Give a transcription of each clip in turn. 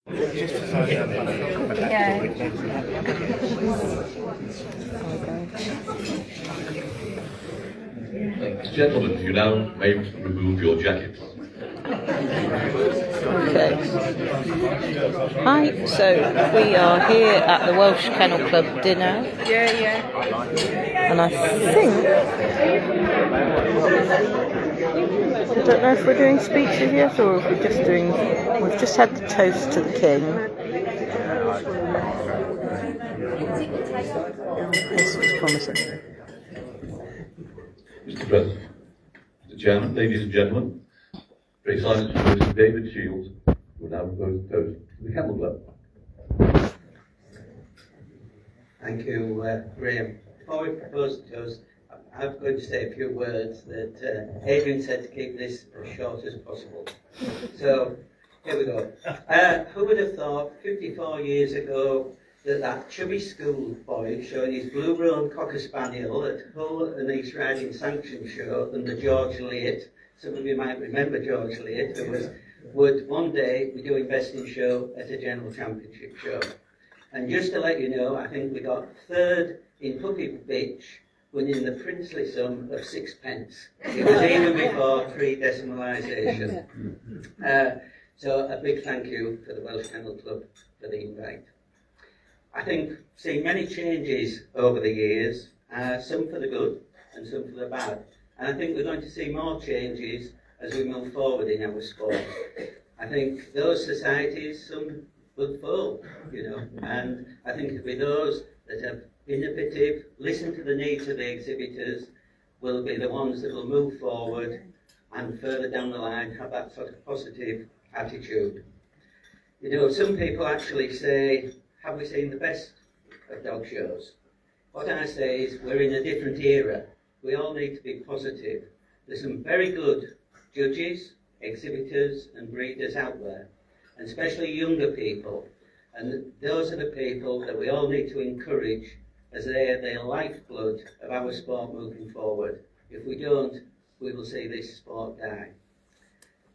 Gentlemen, you now may remove your jackets. Okay. Hi, so we are here at the Welsh Kennel Club dinner. And I think, I don't know if we're doing speeches yet or if we've just had the toast to the King. This looks promising. Mr. President, Mr. Chairman, ladies and gentlemen, very silent for Mr. David Shields, who will now propose a toast to the Kennel Club. Thank you, Graham. Before we propose the toast, I'm going to say a few words that Adrian said to keep this as short as possible. So, here we go. Who would have thought 54 years ago that chubby schoolboy showing his blue roan cocker spaniel at Hull and East Riding Sanction Show under George Leate, some of you might remember George Leate, who would one day be doing best in show at a general championship show. And just to let you know, I think we got third in Puppy Bitch, winning the princely sum of 6p. It was even before pre-decimalisation. So a big thank you for the Welsh Kennel Club for the invite. I think seen many changes over the years, some for the good and some for the bad. And I think we're going to see more changes as we move forward in our sport. I think those societies, some will fall, and I think it'll be those that are innovative, listen to the needs of the exhibitors, will be the ones that will move forward and further down the line have that sort of positive attitude. Some people actually say, have we seen the best of dog shows? What I say is we're in a different era. We all need to be positive. There's some very good judges, exhibitors and breeders out there, and especially younger people. And those are the people that we all need to encourage as they are the lifeblood of our sport moving forward. If we don't, we will see this sport die.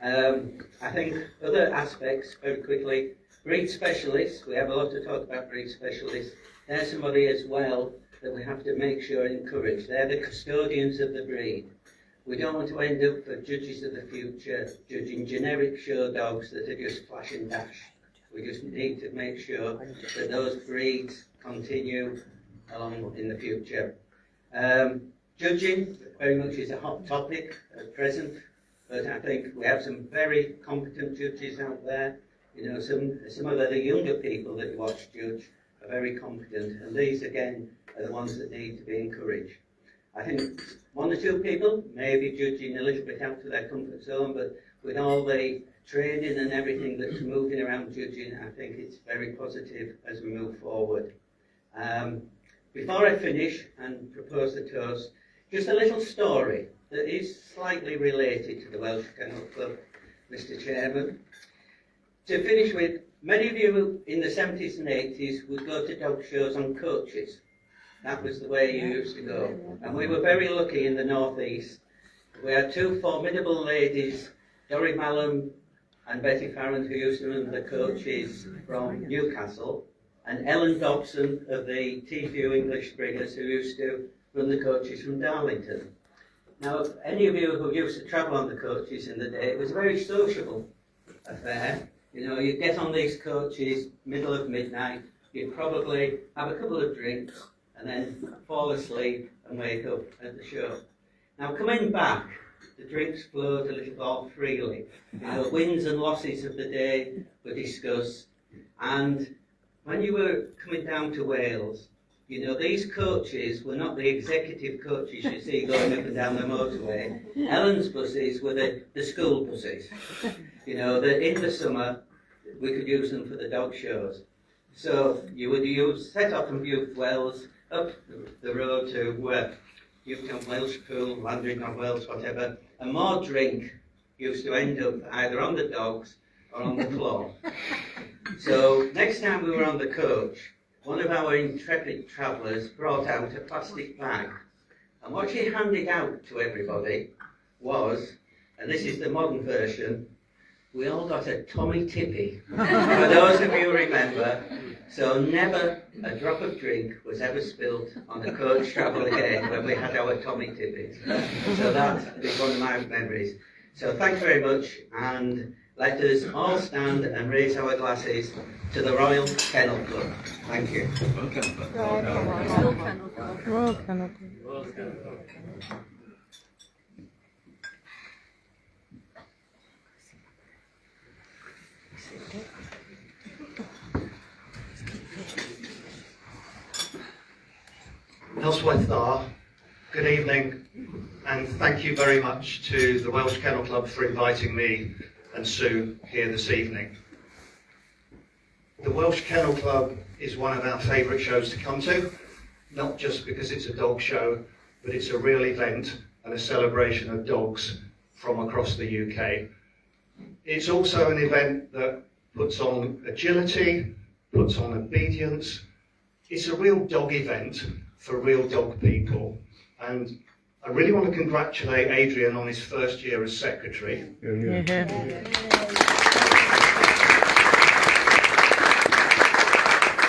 I think other aspects, very quickly, breed specialists, we have a lot to talk about breed specialists. They're somebody as well that we have to make sure and encourage. They're the custodians of the breed. We don't want to end up for judges of the future judging generic show dogs that are just flash and dash. We just need to make sure that those breeds continue along in the future. Judging very much is a hot topic at present, but I think we have some very competent judges out there. Some of the younger people that watch judge are very competent, and these again are the ones that need to be encouraged. I think one or two people may be judging a little bit out of their comfort zone, but with all the training and everything that's moving around judging, I think it's very positive as we move forward. Before I finish and propose the toast, just a little story that is slightly related to the Welsh Kennel Club, Mr. Chairman. To finish with, many of you in the 70s and 80s would go to dog shows on coaches. That was the way you used to go. And we were very lucky in the northeast. We had two formidable ladies, Dorrie Mallam and Betty Farrand, who used to run the coaches from Newcastle, and Ellen Dobson of the T-View English Springers, who used to run the coaches from Darlington. Now, any of you who used to travel on the coaches in the day, it was a very sociable affair. You'd get on these coaches, middle of midnight, you'd probably have a couple of drinks, and then fall asleep and wake up at the show. Now, coming back, the drinks flowed a little more freely. Wins and losses of the day were discussed. And when you were coming down to Wales, these coaches were not the executive coaches you see going up and down the motorway. Ellen's buses were the school buses. That in the summer, we could use them for the dog shows. So you would set off from Butte Wells, up the road to Butte Welsh Pool, Landring on Wells, whatever, and more drink used to end up either on the dogs or on the floor. So next time we were on the coach, one of our intrepid travellers brought out a plastic bag, and what she handed out to everybody was, and this is the modern version, we all got a Tommy Tippy. For those of remember. So never a drop of drink was ever spilled on the coach travel again when we had our Tommy Tippets. So that is one of my memories. So thanks very much, and let us all stand and raise our glasses to the Royal Kennel Club. Thank you. Royal Kennel Club. Noswaith Dda, good evening, and thank you very much to the Welsh Kennel Club for inviting me and Sue here this evening. The Welsh Kennel Club is one of our favourite shows to come to, not just because it's a dog show, but it's a real event and a celebration of dogs from across the UK. It's also an event that puts on agility, puts on obedience. It's a real dog event for real dog people, and I really want to congratulate Adrian on his first year as secretary.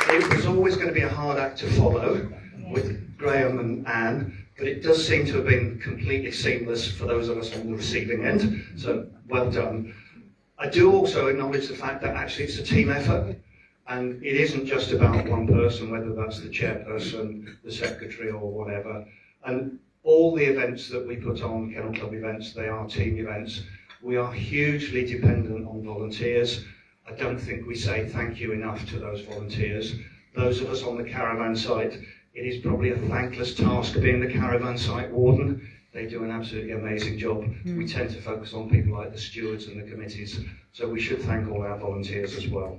It was always going to be a hard act to follow with Graham and Anne, but it does seem to have been completely seamless for those of us on the receiving end, so well done. I do also acknowledge the fact that actually it's a team effort. And it isn't just about one person, whether that's the chairperson, the secretary, or whatever. And all the events that we put on, Kennel Club events, they are team events. We are hugely dependent on volunteers. I don't think we say thank you enough to those volunteers. Those of us on the caravan site, it is probably a thankless task being the caravan site warden. They do an absolutely amazing job. We tend to focus on people like the stewards and the committees, so we should thank all our volunteers as well.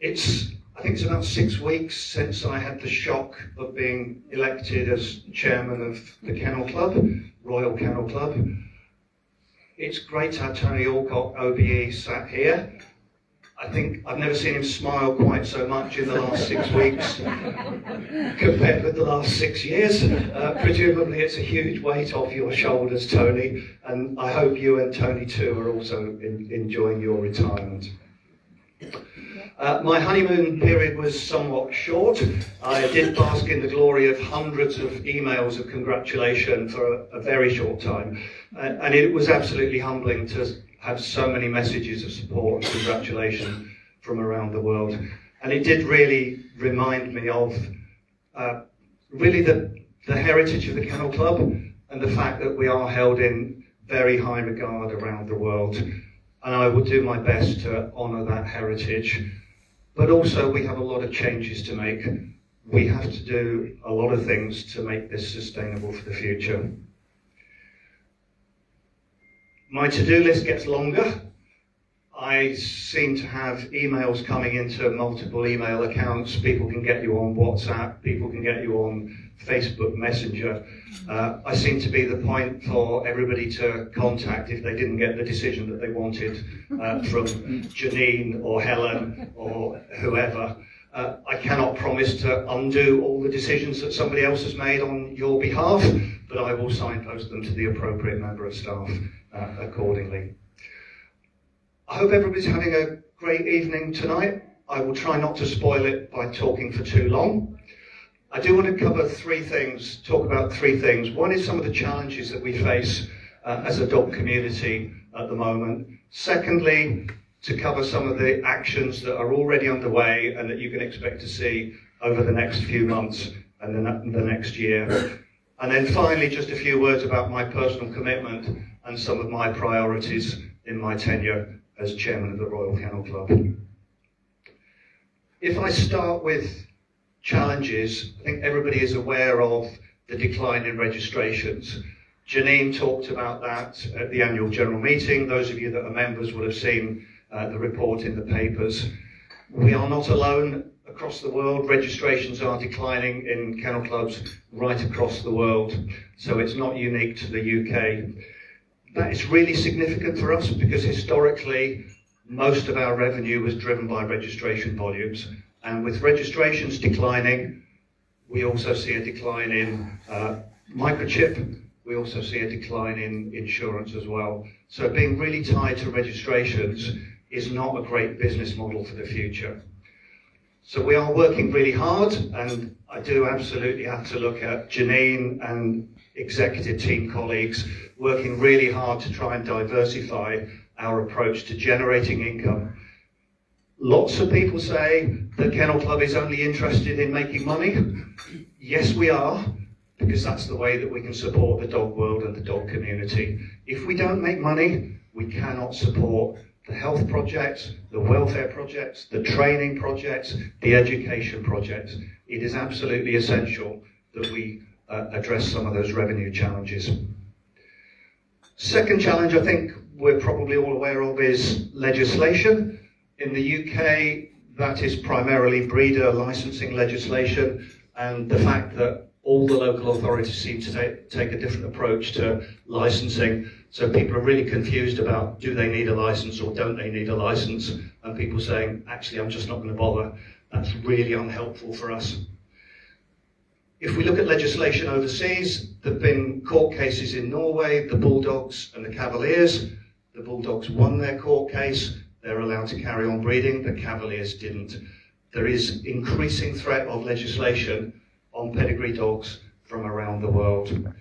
I think it's about 6 weeks since I had the shock of being elected as chairman of the Kennel Club, Royal Kennel Club. It's great to have Tony Alcott, OBE, sat here. I think I've never seen him smile quite so much in the last 6 weeks compared with the last 6 years. Presumably it's a huge weight off your shoulders, Tony, and I hope you and Tony too are also enjoying your retirement. My honeymoon period was somewhat short. I did bask in the glory of hundreds of emails of congratulation for a very short time. And it was absolutely humbling to have so many messages of support and congratulation from around the world. And it did really remind me of really the heritage of the Kennel Club and the fact that we are held in very high regard around the world. And I will do my best to honour that heritage. But also we have a lot of changes to make. We have to do a lot of things to make this sustainable for the future. My to-do list gets longer. I seem to have emails coming into multiple email accounts. People can get you on WhatsApp, people can get you on Facebook Messenger. I seem to be the point for everybody to contact if they didn't get the decision that they wanted from Janine or Helen or whoever. I cannot promise to undo all the decisions that somebody else has made on your behalf, but I will signpost them to the appropriate member of staff accordingly. I hope everybody's having a great evening tonight. I will try not to spoil it by talking for too long. I do want to cover talk about three things. One is some of the challenges that we face as a dog community at the moment. Secondly, to cover some of the actions that are already underway and that you can expect to see over the next few months and the next year. And then finally, just a few words about my personal commitment and some of my priorities in my tenure as chairman of the Royal Kennel Club. If I start with challenges, I think everybody is aware of the decline in registrations. Janine talked about that at the annual general meeting. Those of you that are members will have seen the report in the papers. We are not alone across the world. Registrations are declining in kennel clubs right across the world, so it's not unique to the UK. That is really significant for us because historically most of our revenue was driven by registration volumes, and with registrations declining we also see a decline in microchip, we also see a decline in insurance as well. So being really tied to registrations is not a great business model for the future. So we are working really hard, and I do absolutely have to look at Janine and executive team colleagues working really hard to try and diversify our approach to generating income. Lots of people say that Kennel Club is only interested in making money. Yes, we are, because that's the way that we can support the dog world and the dog community. If we don't make money, we cannot support the health projects, the welfare projects, the training projects, the education projects. It is absolutely essential that we address some of those revenue challenges. Second challenge I think we're probably all aware of is legislation. In the UK, that is primarily breeder licensing legislation, and the fact that all the local authorities seem to take a different approach to licensing. So people are really confused about, do they need a license or don't they need a license? And people saying, actually, I'm just not going to bother. That's really unhelpful for us. If we look at legislation overseas, there have been court cases in Norway, the Bulldogs and the Cavaliers. The Bulldogs won their court case. They're allowed to carry on breeding. The Cavaliers didn't. There is increasing threat of legislation on pedigree dogs from around the world.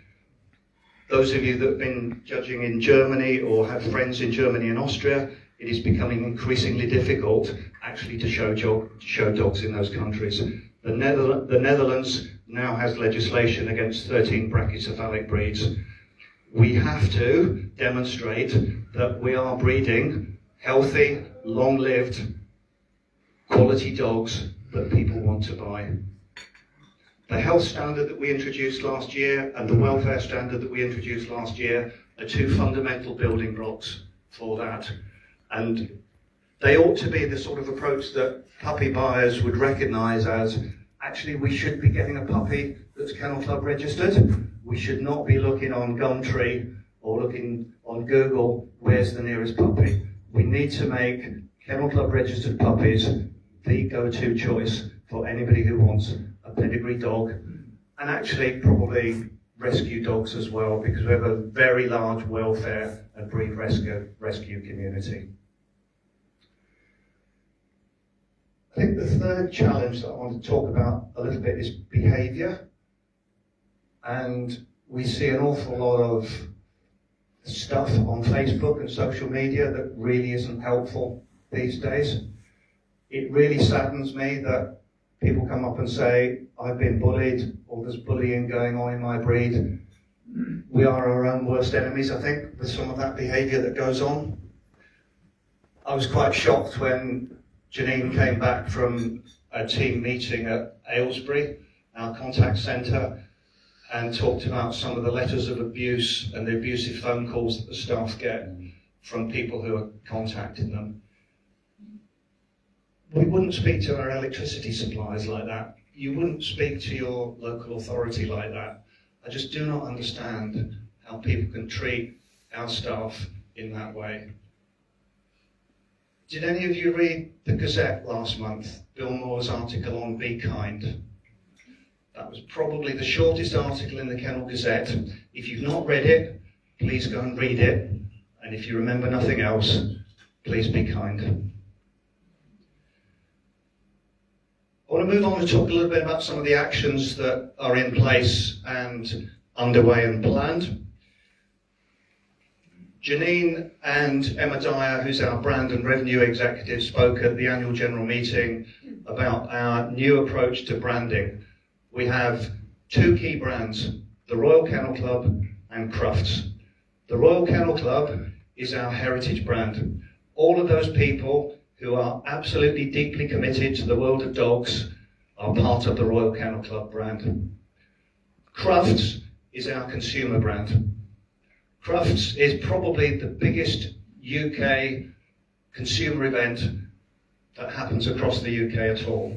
Those of you that have been judging in Germany or have friends in Germany and Austria, it is becoming increasingly difficult actually to show dogs in those countries. The Netherlands now has legislation against 13 brachycephalic breeds. We have to demonstrate that we are breeding healthy, long-lived, quality dogs that people want to buy. The health standard that we introduced last year and the welfare standard that we introduced last year are two fundamental building blocks for that. And they ought to be the sort of approach that puppy buyers would recognise as, actually, we should be getting a puppy that's Kennel Club registered. We should not be looking on Gumtree or looking on Google, where's the nearest puppy? We need to make Kennel Club registered puppies the go-to choice for anybody who wants a pedigree dog, and actually probably rescue dogs as well, because we have a very large welfare and breed rescue community. I think the third challenge that I want to talk about a little bit is behaviour, and we see an awful lot of stuff on Facebook and social media that really isn't helpful these days. It really saddens me that people come up and say, I've been bullied, or there's bullying going on in my breed. We are our own worst enemies, I think, with some of that behaviour that goes on. I was quite shocked when Janine came back from a team meeting at Aylesbury, our contact centre, and talked about some of the letters of abuse and the abusive phone calls that the staff get from people who are contacting them. We wouldn't speak to our electricity suppliers like that. You wouldn't speak to your local authority like that. I just do not understand how people can treat our staff in that way. Did any of you read the Gazette last month, Bill Moore's article on Be Kind? That was probably the shortest article in the Kennel Gazette. If you've not read it, please go and read it. And if you remember nothing else, please be kind. I want to move on to talk a little bit about some of the actions that are in place and underway and planned. Janine and Emma Dyer, who's our brand and revenue executive, spoke at the annual general meeting about our new approach to branding. We have two key brands, the Royal Kennel Club and Crufts. The Royal Kennel Club is our heritage brand. All of those people who are absolutely deeply committed to the world of dogs are part of the Royal Kennel Club brand. Crufts is our consumer brand. Crufts is probably the biggest UK consumer event that happens across the UK at all.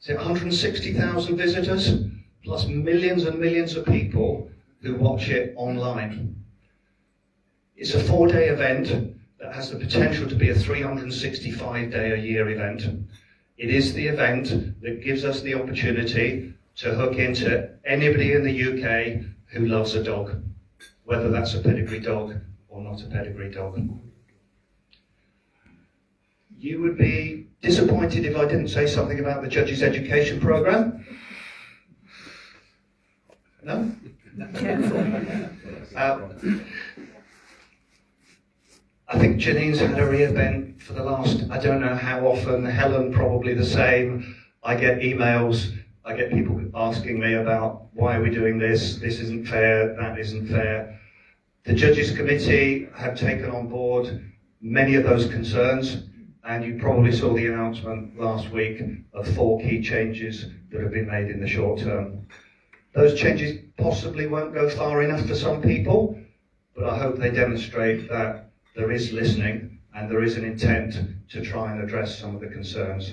Is it 160,000 visitors, plus millions and millions of people who watch it online? It's a 4-day event that has the potential to be a 365-day-a-year event. It is the event that gives us the opportunity to hook into anybody in the UK who loves a dog, whether that's a pedigree dog or not a pedigree dog. you would be disappointed if I didn't say something about the Judges Education Programme. No? I think Janine's had a re-event for the last, I don't know how often, Helen probably the same. I get emails, I get people asking me about why are we doing this isn't fair, that isn't fair. The Judges Committee have taken on board many of those concerns, and you probably saw the announcement last week of 4 key changes that have been made in the short term. Those changes possibly won't go far enough for some people, but I hope they demonstrate that there is listening and there is an intent to try and address some of the concerns.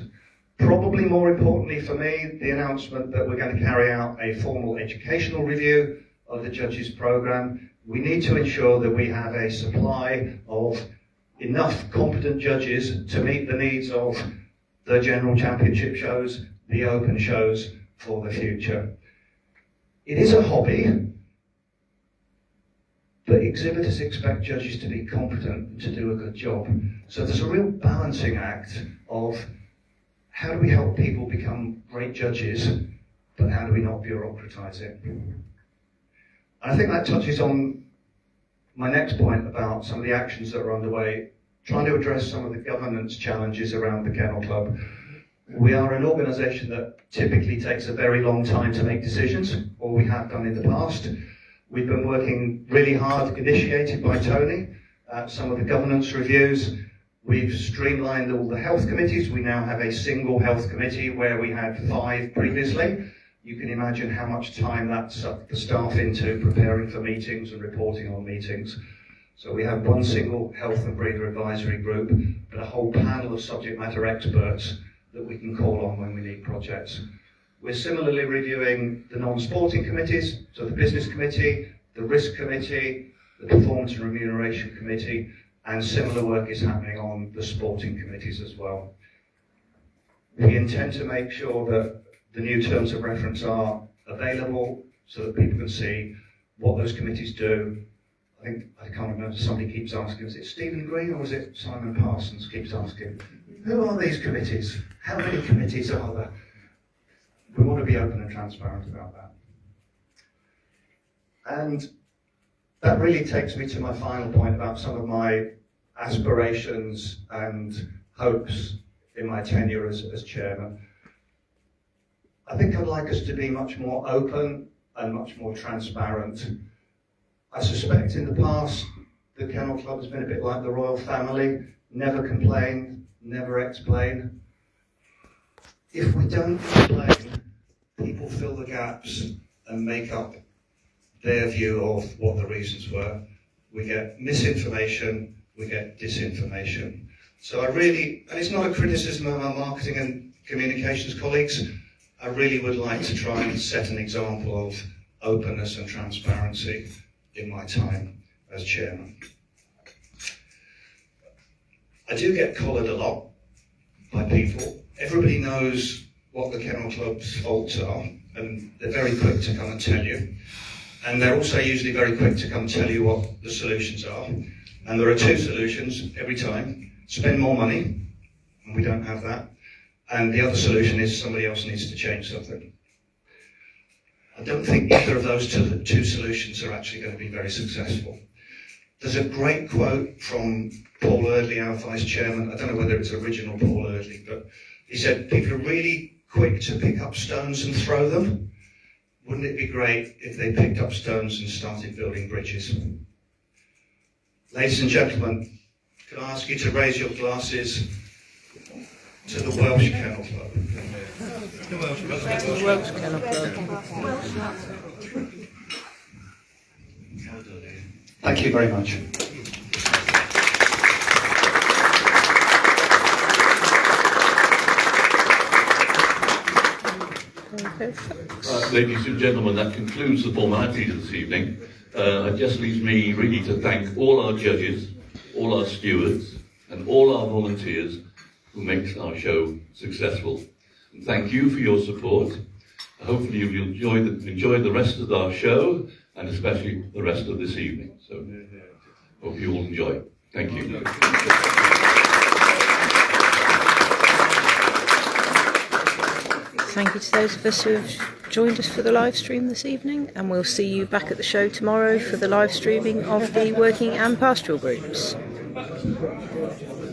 Probably more importantly for me, the announcement that we're going to carry out a formal educational review of the Judges Programme. We need to ensure that we have a supply of enough competent judges to meet the needs of the General Championship shows, the Open shows for the future. It is a hobby, but exhibitors expect judges to be competent and to do a good job. So there's a real balancing act of how do we help people become great judges, but how do we not bureaucratise it? And I think that touches on my next point about some of the actions that are underway, trying to address some of the governance challenges around the Kennel Club. We are an organisation that typically takes a very long time to make decisions, or we have done in the past. We've been working really hard, initiated by Tony, some of the governance reviews. We've streamlined all the health committees. We now have a single health committee where we had 5 previously. You can imagine how much time that sucked the staff into preparing for meetings and reporting on meetings. So we have one single health and breeder advisory group, but a whole panel of subject matter experts that we can call on when we need projects. We're similarly reviewing the non-sporting committees, so the business committee, the risk committee, the performance and remuneration committee, and similar work is happening on the sporting committees as well. We intend to make sure that the new terms of reference are available so that people can see what those committees do. I can't remember, somebody keeps asking, is it Stephen Green or was it Simon Parsons keeps asking, who are these committees? How many committees are there? We want to be open and transparent about that. And that really takes me to my final point about some of my aspirations and hopes in my tenure as chairman. I think I'd like us to be much more open and much more transparent. I suspect in the past the Kennel Club has been a bit like the royal family, never complain, never explain. If we don't explain, people fill the gaps and make up their view of what the reasons were. We get misinformation, we get disinformation. So I really, and it's not a criticism of our marketing and communications colleagues, I really would like to try and set an example of openness and transparency in my time as chairman. I do get collared a lot by people. Everybody knows what the Kennel Club's faults are, and they're very quick to come and tell you. And they're also usually very quick to come and tell you what the solutions are. And there are 2 solutions every time. Spend more money, and we don't have that. And the other solution is somebody else needs to change something. I don't think either of those two solutions are actually going to be very successful. There's a great quote from Paul Eardley, our vice chairman. I don't know whether it's original Paul Eardley, but he said, people are really quick to pick up stones and throw them. Wouldn't it be great if they picked up stones and started building bridges? Ladies and gentlemen, can I ask you to raise your glasses to the Welsh Kennel Club? The Welsh Kennel Club. Thank you very much. Ladies and gentlemen, that concludes the formalities of this evening. It just leaves me really to thank all our judges, all our stewards, and all our volunteers who make our show successful. And thank you for your support. Hopefully you'll enjoy the rest of our show, and especially the rest of this evening. So, hope you all enjoy. Thank you. thank you to those of us who have joined us for the live stream this evening, and we'll see you back at the show tomorrow for the live streaming of the working and pastoral groups.